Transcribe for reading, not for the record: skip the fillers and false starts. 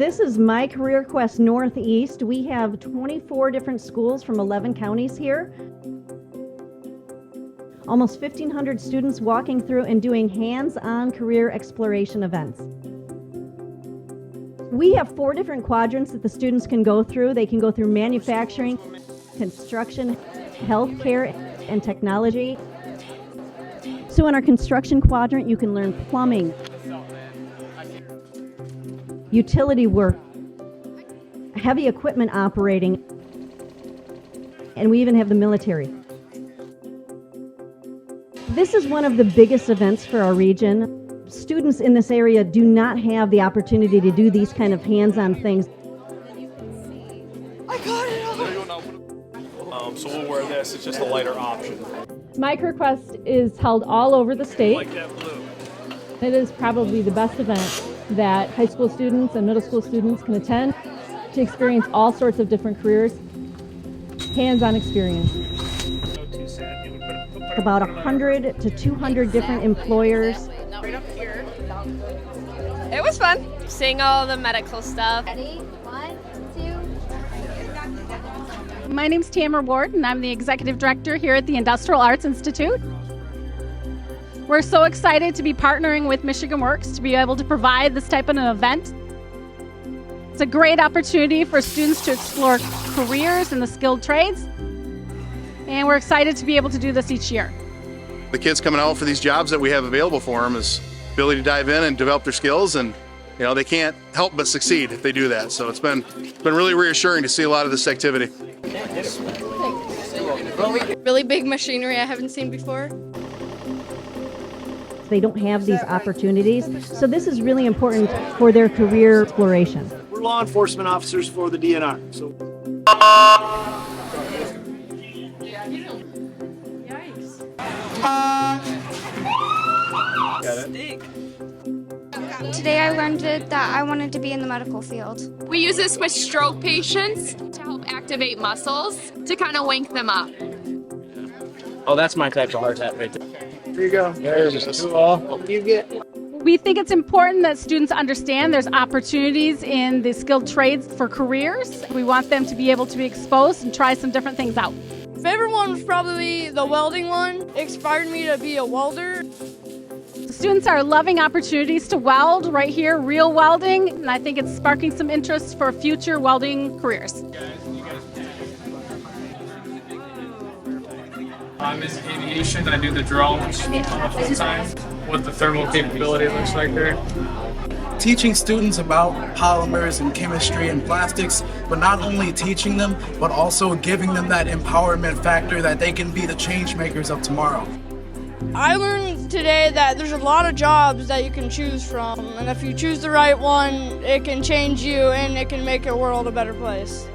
This is MiCareerQuest Northeast. We have 24 different schools from 11 counties here. Almost 1,500 students walking through and doing hands-on career exploration events. We have 4 different quadrants that the students can go through. They can go through manufacturing, construction, healthcare, and technology. So in our construction quadrant, you can learn plumbing, utility work, heavy equipment operating, and we even have the military. This is one of the biggest events for our region. Students in this area do not have the opportunity to do these kind of hands-on things. I got it all. So we'll wear this, it's just a lighter option. MiCareerQuest is held all over the state. Like that blue. It is probably the best event that high school students and middle school students can attend to experience all sorts of different careers, hands-on experience. About 100 to 200 different employers. Right up here. It was fun, seeing all the medical stuff. Ready? 1, 2. My name's Tamara Ward, and I'm the Executive Director here at the Industrial Arts Institute. We're so excited to be partnering with Michigan Works to be able to provide this type of an event. It's a great opportunity for students to explore careers in the skilled trades, and we're excited to be able to do this each year. The kids coming out for these jobs that we have available for them is ability to dive in and develop their skills, and they can't help but succeed if they do that. So it's been really reassuring to see a lot of this activity. Really big machinery I haven't seen before. They don't have these opportunities, so this is really important for their career exploration. We're law enforcement officers for the DNR. So. Today I learned that I wanted to be in the medical field. We use this with stroke patients to help activate muscles to kind of wake them up. Oh, that's my type of heart attack right there. Here you go. There's all. You get. We think it's important that students understand there's opportunities in the skilled trades for careers. We want them to be able to be exposed and try some different things out. Favorite one was probably the welding one. It inspired me to be a welder. Students are loving opportunities to weld right here, real welding, and I think it's sparking some interest for future welding careers. I'm in aviation, I do the drones full time. What the thermal capability looks like there. Teaching students about polymers and chemistry and plastics, but not only teaching them, but also giving them that empowerment factor that they can be the change makers of tomorrow. I learned today that there's a lot of jobs that you can choose from, and if you choose the right one, it can change you and it can make your world a better place.